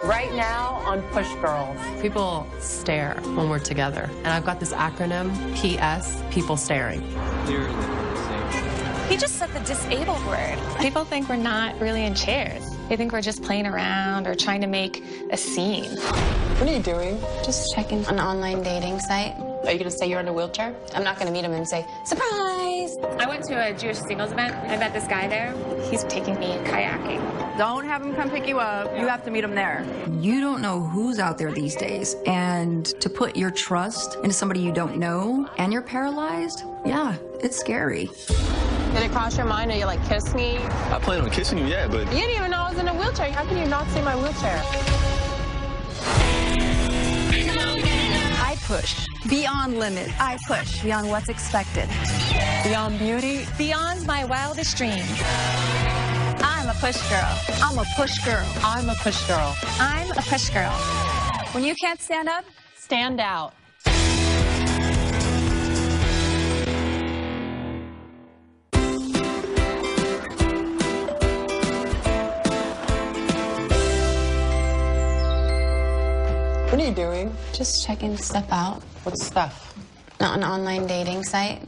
right now on Push Girls. People stare when we're together. And I've got this acronym, PS, people staring. He just said the disabled word. People think we're not really in chairs. They think we're just playing around or trying to make a scene. What are you doing? Just checking an online dating site. Are you gonna say you're in a wheelchair? I'm not gonna meet him and say, surprise! I went to a Jewish singles event. I met this guy there. He's taking me kayaking. Don't have him come pick you up. You have to meet him there. You don't know who's out there these days, and to put your trust into somebody you don't know and you're paralyzed, yeah, it's scary. Did it cross your mind that you like kiss me? I plan on kissing you, yeah, but... You didn't even know I was in a wheelchair. How can you not see my wheelchair? I push. Beyond limit. I push. Beyond what's expected. Beyond beauty? Beyond my wildest dreams. I'm a push girl. I'm a push girl. I'm a push girl. I'm a push girl. When you can't stand up, Stand out. What are you doing? Just checking stuff out. What stuff? An online dating site.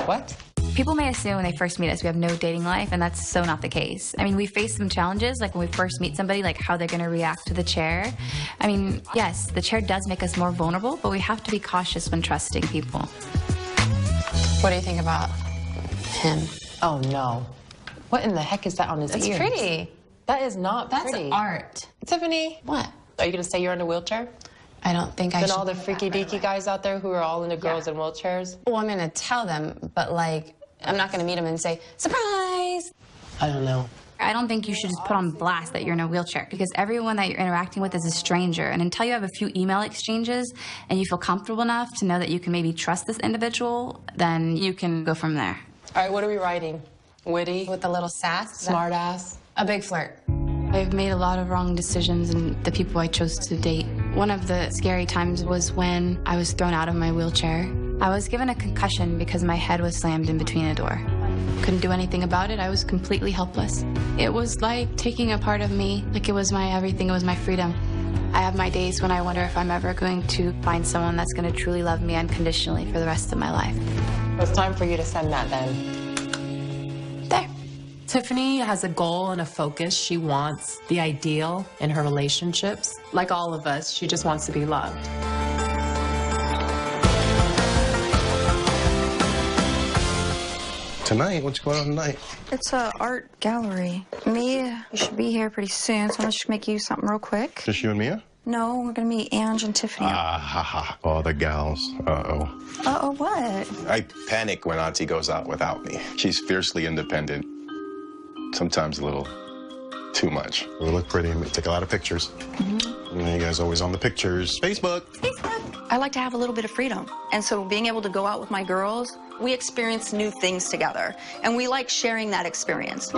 What? People may assume when they first meet us we have no dating life, and that's so not the case. I mean, we face some challenges, like when we first meet somebody, like how they're going to react to the chair. I mean, yes, the chair does make us more vulnerable, but we have to be cautious when trusting people. What do you think about him? Oh, no. What in the heck is that on his It's ears? pretty. That is not That's pretty. art. Tiffany, What? are you gonna say you're in a wheelchair? I don't think I Then should. all the freaky deaky guys out there who are all into girls in wheelchairs? Well, I'm gonna tell them, but like, I'm not gonna meet him and say, surprise! I don't know. I don't think you should just put on blast that you're in a wheelchair, because everyone that you're interacting with is a stranger. And until you have a few email exchanges and you feel comfortable enough to know that you can maybe trust this individual, then you can go from there. All right, what are we writing? Witty? With a little sass? Smart ass? A big flirt. I've made a lot of wrong decisions in the people I chose to date. One of the scary times was when I was thrown out of my wheelchair. I was given a concussion because my head was slammed in between a door. Couldn't do anything about it. I was completely helpless. It was like taking a part of me, like it was my everything, it was my freedom. I have my days when I wonder if I'm ever going to find someone that's going to truly love me unconditionally for the rest of my life. It's time for you to send that then. There. Tiffany has a goal and a focus. She wants the ideal in her relationships. Like all of us, she just wants to be loved. Tonight? What's going on tonight? It's a art gallery. Mia, you should be here pretty soon, so let's just make you something real quick. Just you and Mia? No, we're gonna meet Ange and Tiffany. Ah, ha, ha. Oh, the gals. Uh-oh. Uh-oh, what? I panic when Auntie goes out without me. She's fiercely independent. Sometimes a little too much. We look pretty and we take a lot of pictures. Mm-hmm. And you guys always on the pictures. Facebook. I like to have a little bit of freedom. And so being able to go out with my girls, we experience new things together. And we like sharing that experience.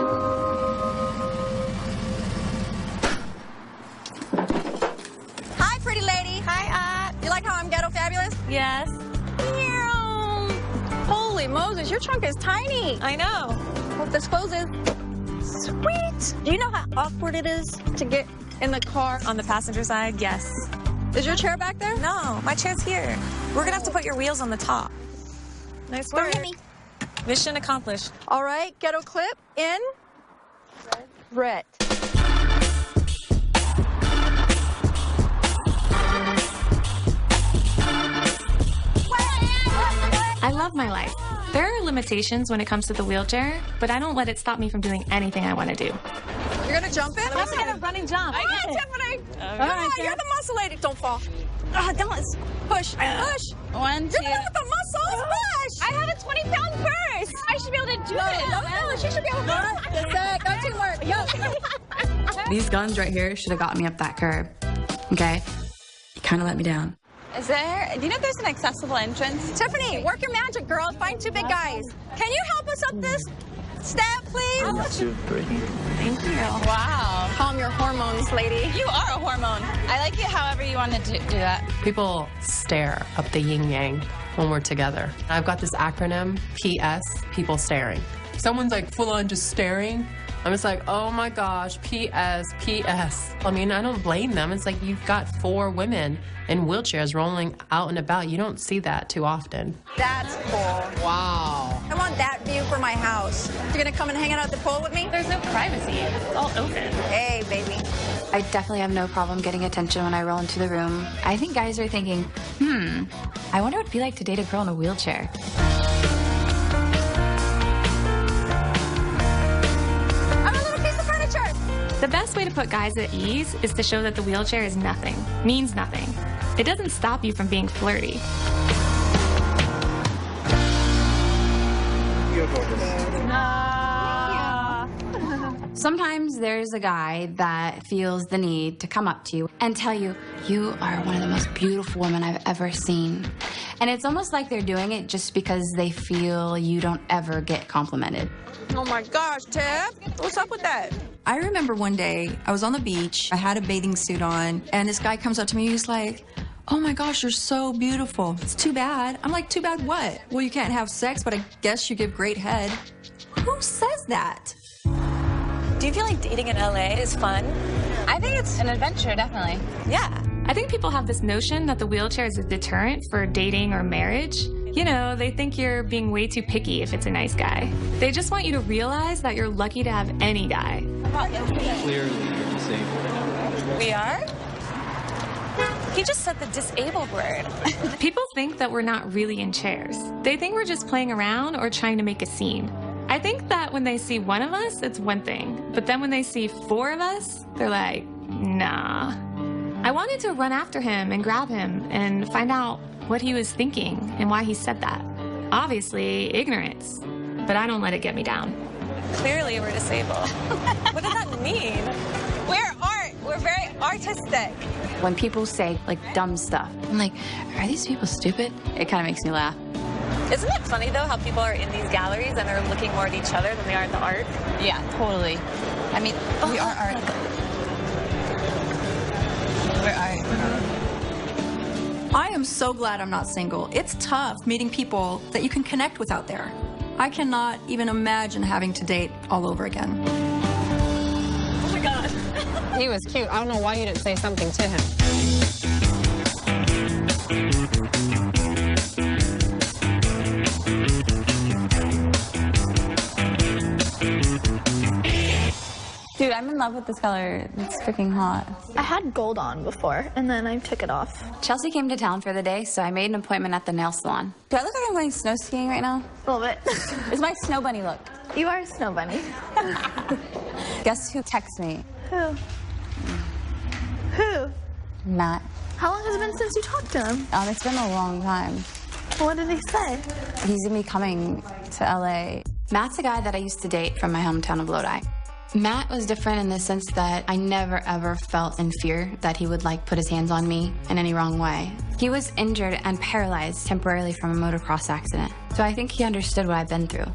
Hi, pretty lady. Hi, you like how I'm ghetto fabulous? Yes. Meow. Holy Moses, your trunk is tiny. I know. Hope this closes. Sweet. Do you know how awkward it is to get in the car? On the passenger side, yes. Is your chair back there? No, my chair's here. We're gonna have to put your wheels on the top. Nice work. Don't hit me. Mission accomplished. All right, ghetto clip in. Red. I love my life. There are limitations when it comes to the wheelchair, but I don't let it stop me from doing anything I want to do. You're gonna jump in? I'm gonna running jump. Come on, Tiffany. Come on, you're the muscle lady. Don't fall. Don't. Push. Push. 1, 2. You're the one with the muscles. Push. I have a 20-pound purse. I should be able to do it. No, she should be able to do it. Go teamwork. Yo. These guns right here should have got me up that curb. Okay? You kind of let me down. Do you know if there's an accessible entrance? Tiffany, work your magic, girl. Find 2 big guys. Can you help us up this step, please? That's too pretty. Thank you. Wow. Calm your hormones, lady. You are a hormone. I like it however you want to do that. People stare up the yin-yang when we're together. I've got this acronym, PS, people staring. Someone's like full on just staring, I'm just like, oh my gosh, P.S., P.S. I mean, I don't blame them. It's like you've got 4 women in wheelchairs rolling out and about. You don't see that too often. That's cool. Wow. I want that view for my house. You're gonna come and hang out at the pool with me? There's no privacy. It's all open. Hey, baby. I definitely have no problem getting attention when I roll into the room. I think guys are thinking, I wonder what it'd be like to date a girl in a wheelchair. I'm a little piece of furniture. The best way to put guys at ease is to show that the wheelchair is nothing, means nothing. It doesn't stop you from being flirty. Sometimes there's a guy that feels the need to come up to you and tell you, you are one of the most beautiful women I've ever seen. And it's almost like they're doing it just because they feel you don't ever get complimented. Oh my gosh, Teb. What's up with that? I remember one day I was on the beach. I had a bathing suit on, and this guy comes up to me. He's like, oh my gosh, you're so beautiful. It's too bad. I'm like, too bad what? Well, you can't have sex, but I guess you give great head. Who says that? Do you feel like dating in LA is fun? I think it's an adventure, definitely. Yeah. I think people have this notion that the wheelchair is a deterrent for dating or marriage. You know, they think you're being way too picky if it's a nice guy. They just want you to realize that you're lucky to have any guy. Clearly, you're disabled. We are? He just said the disabled word. People think that we're not really in chairs. They think we're just playing around or trying to make a scene. I think that when they see one of us, it's one thing. But then when they see 4 of us, they're like, nah. I wanted to run after him and grab him and find out what he was thinking and why he said that. Obviously, ignorance. But I don't let it get me down. Clearly, we're disabled. What does that mean? We're art. We're very artistic. When people say, like, dumb stuff, I'm like, are these people stupid? It kind of makes me laugh. Isn't it funny, though, how people are in these galleries and are looking more at each other than they are at the art? Yeah, totally. I mean, we are art. We're art. I am so glad I'm not single. It's tough meeting people that you can connect with out there. I cannot even imagine having to date all over again. Oh my God. He was cute. I don't know why you didn't say something to him. Dude, I'm in love with this color. It's freaking hot. I had gold on before, and then I took it off. Chelsea came to town for the day, so I made an appointment at the nail salon. Do I look like I'm going snow skiing right now? A little bit. It's my snow bunny look. You are a snow bunny. Guess who texted me? Who? Who? Matt. How long has it been since you talked to him? It's been a long time. What did he say? He's gonna be coming to LA. Matt's a guy that I used to date from my hometown of Lodi. Matt was different in the sense that I never ever felt in fear that he would like put his hands on me in any wrong way. He was injured and paralyzed temporarily from a motocross accident. So I think he understood what I've been through.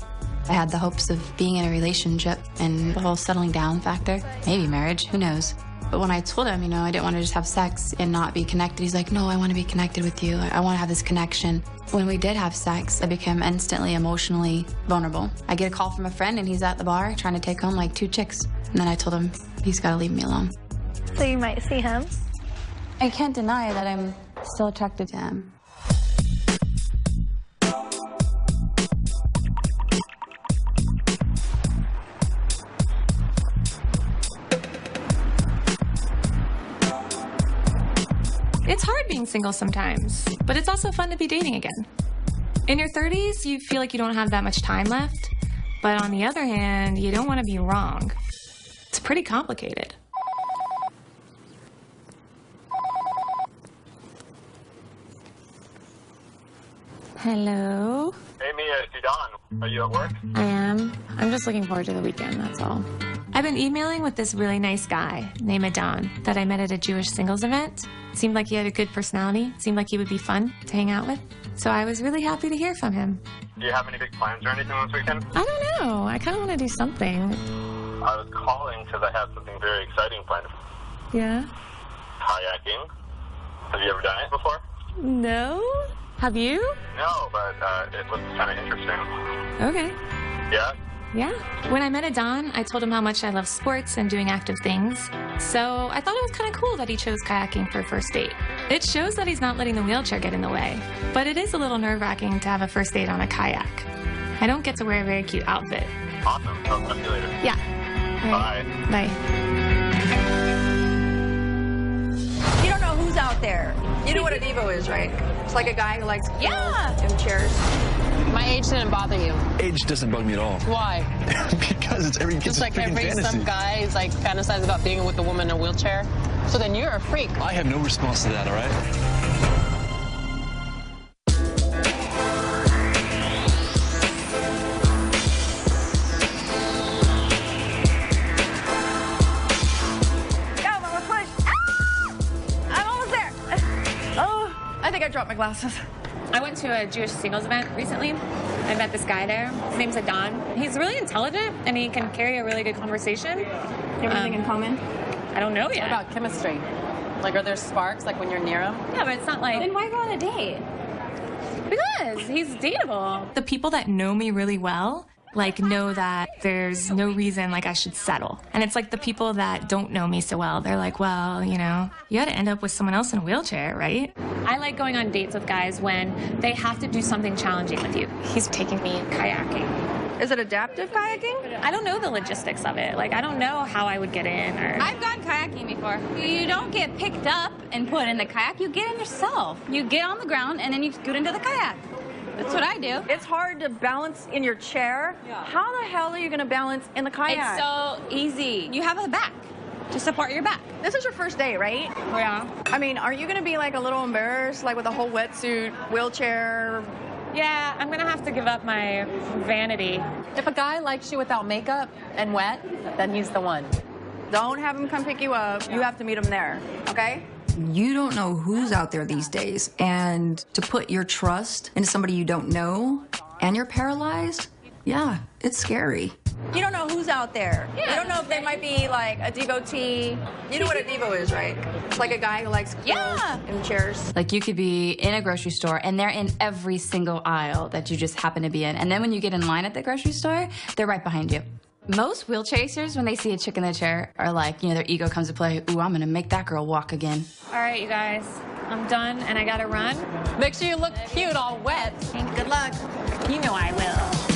I had the hopes of being in a relationship and the whole settling down factor, maybe marriage, who knows. But when I told him, you know, I didn't want to just have sex and not be connected, he's like, no, I want to be connected with you. I want to have this connection. When we did have sex, I became instantly emotionally vulnerable. I get a call from a friend and he's at the bar trying to take home like 2 chicks. And then I told him, he's got to leave me alone. So you might see him? I can't deny that I'm still attracted to him. It's hard being single sometimes, but it's also fun to be dating again. In your 30s, you feel like you don't have that much time left, but on the other hand, you don't want to be wrong. It's pretty complicated. Hello? Hey, Mia, it's Don. Are you at work? I am. I'm just looking forward to the weekend, that's all. I've been emailing with this really nice guy named Adon that I met at a Jewish singles event. Seemed like he had a good personality. Seemed like he would be fun to hang out with. So I was really happy to hear from him. Do you have any big plans or anything this weekend? I don't know. I kind of want to do something. I was calling because I have something very exciting planned. Yeah? Kayaking. Have you ever done it before? No? Have you? No, but it looks kind of interesting. Okay. Yeah? Yeah. When I met Adon, I told him how much I love sports and doing active things. So I thought it was kind of cool that he chose kayaking for a first date. It shows that he's not letting the wheelchair get in the way. But it is a little nerve-wracking to have a first date on a kayak. I don't get to wear a very cute outfit. Awesome. I'll talk to you later. Yeah. All right. Bye. You don't know who's out there. You know what a Devo is, right? It's like a guy who likes in chairs. My age didn't bother you. Age doesn't bug me at all. Why? Because it's every kid's Just like freaking fantasy. some guy is like fantasize about being with a woman in a wheelchair. So then you're a freak. I have no response to that, all right? I think I dropped my glasses. I went to a Jewish singles event recently. I met this guy there. His name's Adon. He's really intelligent, and he can carry a really good conversation. You have anything in common? I don't know yet. What about chemistry? Like, are there sparks, like, when you're near him? Yeah, but it's not like... Then why go on a date? Because he's dateable. The people that know me really well, like, know that there's no reason, like, I should settle. And it's like the people that don't know me so well, they're like, well, you know, you had to end up with someone else in a wheelchair, right? I like going on dates with guys when they have to do something challenging with you. He's taking me kayaking. Is it adaptive kayaking? I don't know the logistics of it. Like, I don't know how I would get in or... I've gone kayaking before. You don't get picked up and put in the kayak. You get in yourself. You get on the ground, and then you scoot into the kayak. That's what I do. It's hard to balance in your chair. Yeah. How the hell are you going to balance in the kayak? It's so easy. You have a back to support your back. This is your first day, right? Yeah. I mean, are you going to be like a little embarrassed, like with a whole wetsuit, wheelchair? Yeah, I'm going to have to give up my vanity. If a guy likes you without makeup and wet, then he's the one. Don't have him come pick you up. You have to meet him there, okay? You don't know who's out there these days, and to put your trust into somebody you don't know and you're paralyzed, yeah, it's scary. You don't know who's out there. Yeah. You don't know if they might be like a devotee. You know what a Devo is, right? It's like a guy who likes in chairs. Like, you could be in a grocery store and they're in every single aisle that you just happen to be in. And then when you get in line at the grocery store, they're right behind you. Most wheelchair chasers, when they see a chick in the chair, are like, you know, their ego comes to play. Ooh, I'm gonna make that girl walk again. All right, you guys. I'm done, and I gotta run. Make sure you look cute, all wet. Good luck. You know I will.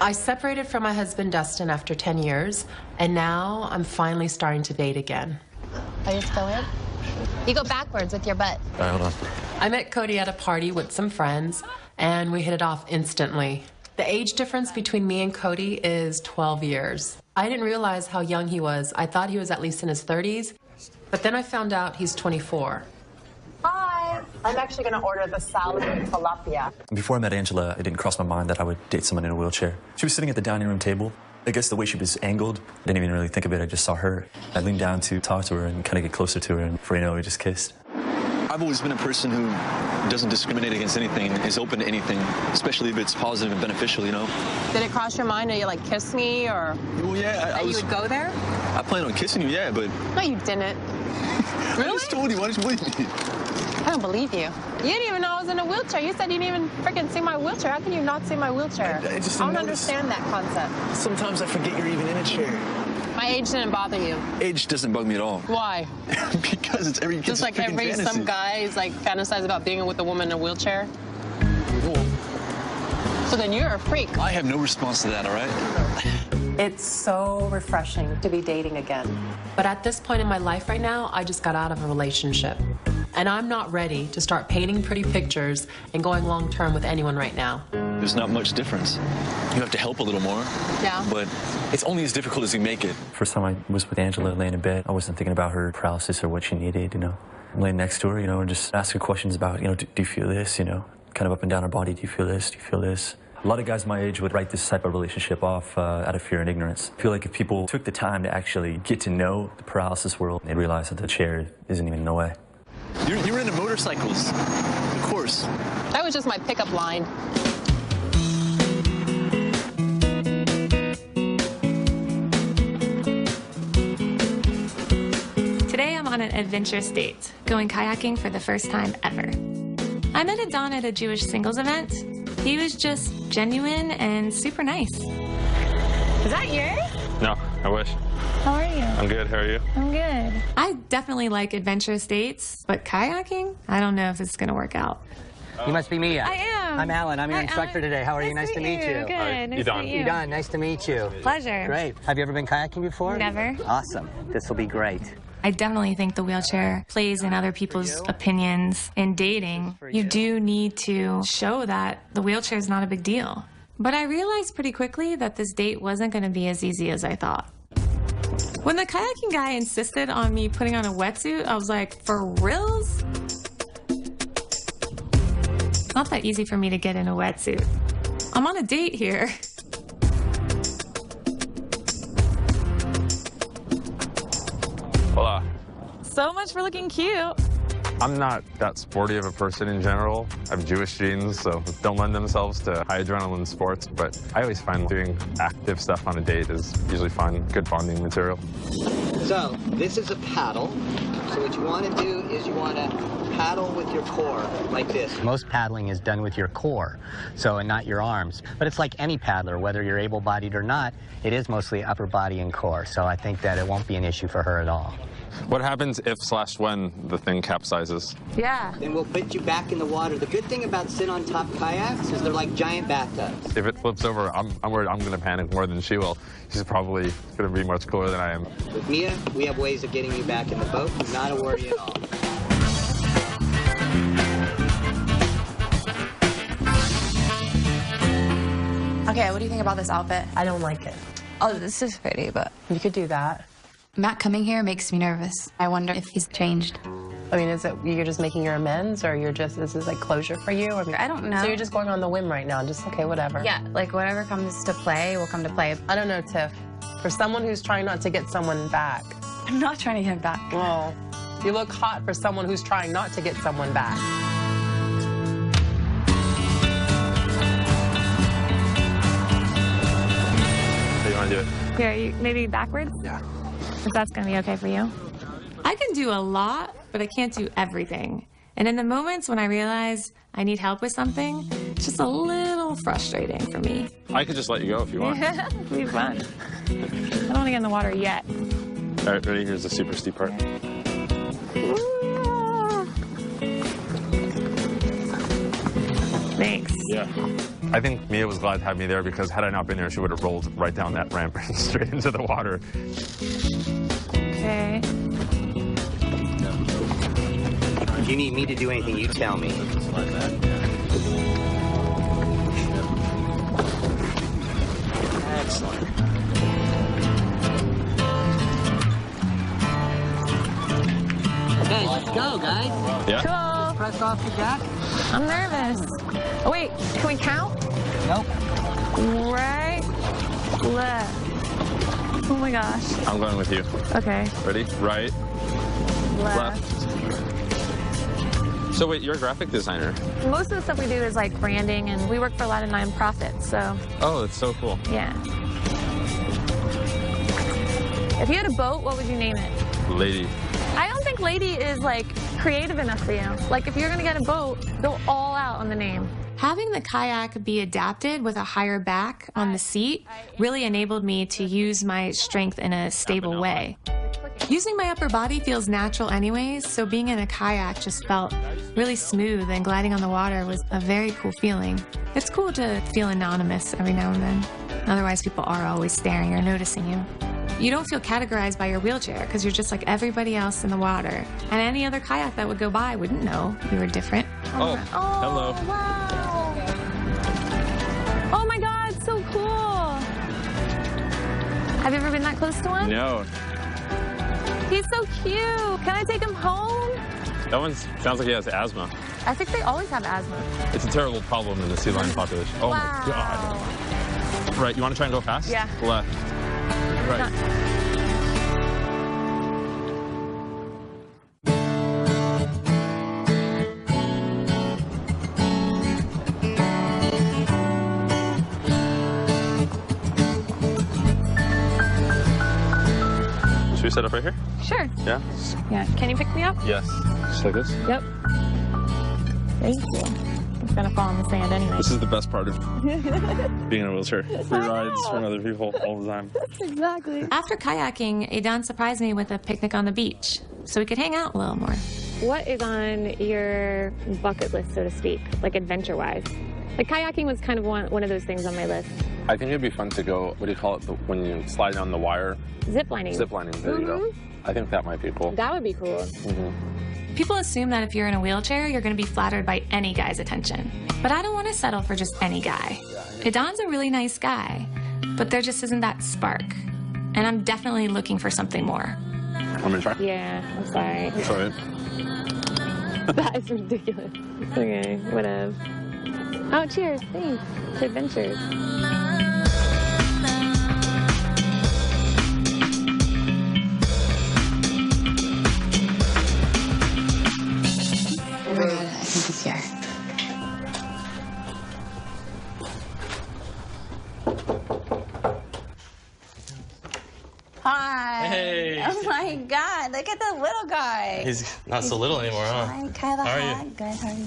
I separated from my husband, Dustin, after 10 years, and now I'm finally starting to date again. Are you still in? You go backwards with your butt. All right, hold on. I met Cody at a party with some friends, and we hit it off instantly. The age difference between me and Cody is 12 years. I didn't realize how young he was. I thought he was at least in his 30s, but then I found out he's 24. Hi. I'm actually going to order the salad with tilapia. Before I met Angela, it didn't cross my mind that I would date someone in a wheelchair. She was sitting at the dining room table. I guess the way she was angled, I didn't even really think of it. I just saw her. I leaned down to talk to her and kind of get closer to her, and before you know it, we just kissed. I've always been a person who doesn't discriminate against anything, is open to anything, especially if it's positive and beneficial, you know? Did it cross your mind that you, like, kiss me, or Well, yeah, I was... you would go there? I planned on kissing you, yeah, but... No, you didn't. I just told you. Why didn't you believe me? I don't believe you. You didn't even know I was in a wheelchair. You said you didn't even freaking see my wheelchair. How can you not see my wheelchair? I just don't didn't notice. understand that concept. Sometimes I forget you're even in a chair. My age didn't bother you. Age doesn't bug me at all. Why? Because it's every kid's Just like freaking fantasy. some guy is like fantasize about being with a woman in a wheelchair. So then you're a freak. I have no response to that, all right? It's so refreshing to be dating again. But at this point in my life right now, I just got out of a relationship. And I'm not ready to start painting pretty pictures and going long-term with anyone right now. There's not much difference. You have to help a little more. Yeah. But it's only as difficult as you make it. First time I was with Angela laying in bed, I wasn't thinking about her paralysis or what she needed, you know. I'm laying next to her, you know, and just asking questions about, you know, do you feel this, you know, kind of up and down her body. Do you feel this? Do you feel this? A lot of guys my age would write this type of relationship off out of fear and ignorance. I feel like if people took the time to actually get to know the paralysis world, they'd realize that the chair isn't even in the way. You're into motorcycles, of course. That was just my pickup line. on an adventurous date, going kayaking for the first time ever. I met Adon at a Jewish singles event. He was just genuine and super nice. Is that yours? No, I wish. How are you? I'm good. How are you? I'm good. I definitely like adventurous dates, but kayaking? I don't know if this is going to work out. You must be Mia. I am. I'm Alan. I'm your Hi, instructor Alan. today. How are you? Nice to meet you. Good. Nice to meet you. Edon, nice to meet you. Pleasure. Great. Have you ever been kayaking before? Never. Awesome. This will be great. I definitely think the wheelchair plays in other people's opinions. In dating, you do need to show that the wheelchair is not a big deal. But I realized pretty quickly that this date wasn't going to be as easy as I thought. When the kayaking guy insisted on me putting on a wetsuit, I was like, for reals? It's not that easy for me to get in a wetsuit. I'm on a date here. Hola. So much for looking cute. I'm not that sporty of a person in general. I have Jewish genes, so don't lend themselves to high adrenaline sports, but I always find doing active stuff on a date is usually fun, good bonding material. So, this is a paddle. So what you want to do is you want to paddle with your core like this. Most paddling is done with your core, and not your arms. But it's like any paddler, whether you're able-bodied or not, it is mostly upper body and core. So I think that it won't be an issue for her at all. What happens if/when the thing capsizes? Yeah. Then we'll put you back in the water. The good thing about sit-on-top kayaks is they're like giant bathtubs. If it flips over, I'm worried I'm going to panic more than she will. She's probably going to be much cooler than I am. With Mia, we have ways of getting you back in the boat. Not a worry at all. Okay, what do you think about this outfit? I don't like it. Oh, this is pretty, but... You could do that. Matt coming here makes me nervous. I wonder if he's changed. I mean, is it you're just making your amends, or this is like closure for you? Or, I don't know. So you're just going on the whim right now, just okay, whatever. Yeah, like whatever comes to play will come to play. I don't know, Tiff. For someone who's trying not to get someone back. I'm not trying to get him back. Well, you look hot for someone who's trying not to get someone back. How do you want to do it? Here, maybe backwards? Yeah. If that's going to be okay for you. I can do a lot, but I can't do everything. And in the moments when I realize I need help with something, it's just a little frustrating for me. I could just let you go if you want. Yeah, it'll be fun. I don't want to get in the water yet. All right, ready? Here's the super steep part. Thanks. Yeah. I think Mia was glad to have me there because had I not been there, she would have rolled right down that ramp and straight into the water. Okay. If you need me to do anything, you tell me. Excellent. Okay, let's go, guys. Yeah. Cool. Press off the jack. I'm nervous. Oh, wait, can we count? Nope. Right, left. Oh my gosh. I'm going with you. Okay. Ready? Right, left. So wait, you're a graphic designer. Most of the stuff we do is like branding, and we work for a lot of nonprofits, so. Oh, that's so cool. Yeah. If you had a boat, what would you name it? Lady. I don't think Lady is like creative enough for you. Like if you're gonna get a boat, go all out on the name. Having the kayak be adapted with a higher back on the seat really enabled me to use my strength in a stable way. Using my upper body feels natural anyways, so being in a kayak just felt really smooth, and gliding on the water was a very cool feeling. It's cool to feel anonymous every now and then. Otherwise, people are always staring or noticing you. You don't feel categorized by your wheelchair because you're just like everybody else in the water. And any other kayak that would go by wouldn't know you were different. Oh, hello. Wow. Oh my God, so cool. Have you ever been that close to one? No. He's so cute. Can I take him home? That one sounds like he has asthma. I think they always have asthma. It's a terrible problem in the sea lion population. Oh Wow. my God. Right, you want to try and go fast? Yeah. Left. Right. Should we we set up right here? Sure. Yeah? Yeah. Can you pick me up? Yes. Just like this? Yep. Thank you. It's gonna fall in the sand anyway. This is the best part of being in a wheelchair. Free rides from other people all the time. Exactly. After kayaking, Adon surprised me with a picnic on the beach, so we could hang out a little more. What is on your bucket list, so to speak, like adventure-wise? Like kayaking was kind of one of those things on my list. I think it'd be fun to go, what do you call it, when you slide down the wire? Zip lining. Zip lining, there you go. I think that might be cool. That would be cool. People assume that if you're in a wheelchair, you're going to be flattered by any guy's attention. But I don't want to settle for just any guy. Adon's a really nice guy, but there just isn't that spark. And I'm definitely looking for something more. Want me to try? Yeah, I'm sorry. It's all right. That is ridiculous. Okay, whatever. Oh, cheers. Thanks. To adventures. Oh my God, I think he's here. Hi. Hey. Oh my God, look at the little guy. He's not so little anymore, huh? Hi, Kyla. How are Hi. you? Good, how are you?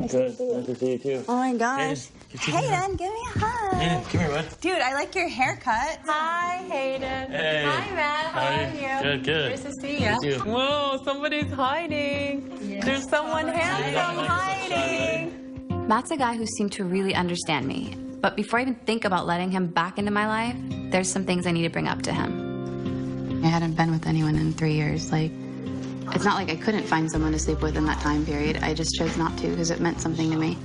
Good. Nice to see you too. Oh my gosh. Hayden, give me a hug. Hayden, come here, bud. Dude, I like your haircut. Hi, Hayden. Hey. Hi, Matt. How are you? Good. Nice to see you. You too. Whoa, somebody's hiding. There's someone handsome hiding. Matt's a guy who seemed to really understand me. But before I even think about letting him back into my life, there's some things I need to bring up to him. I hadn't been with anyone in 3 years. Like, it's not like I couldn't find someone to sleep with in that time period. I just chose not to because it meant something to me.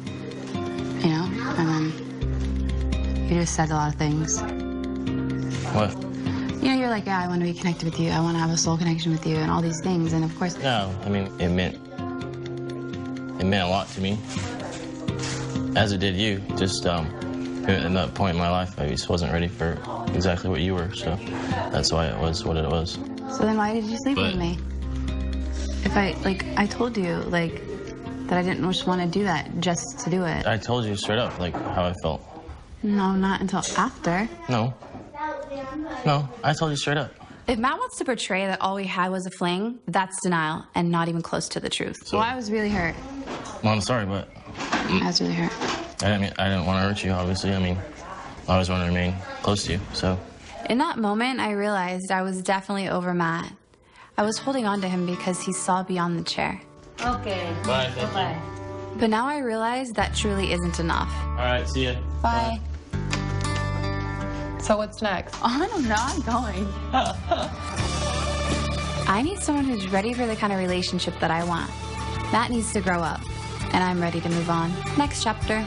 You know? And then he just said a lot of things. What? You know, you're like, yeah, I want to be connected with you. I want to have a soul connection with you and all these things. And of course... No, I mean, it meant a lot to me. As it did you. Just, at that point in my life, I just wasn't ready for exactly what you were, so that's why it was what it was. So then why did you sleep with me? If I told you, like, that I didn't just want to do that just to do it. I told you straight up, like, how I felt. No, not until after. No, I told you straight up. If Matt wants to portray that all we had was a fling, that's denial and not even close to the truth. So I was really hurt. Well, I'm sorry, but... I was really hurt. I didn't want to hurt you, obviously. I mean, I always want to remain close to you, so... In that moment, I realized I was definitely over Matt. I was holding on to him because he saw beyond the chair. Okay. Bye, thank you. But now I realize that truly isn't enough. All right, see ya. Bye. So what's next? I don't know. I'm going. I need someone who's ready for the kind of relationship that I want. Matt needs to grow up, and I'm ready to move on. Next chapter.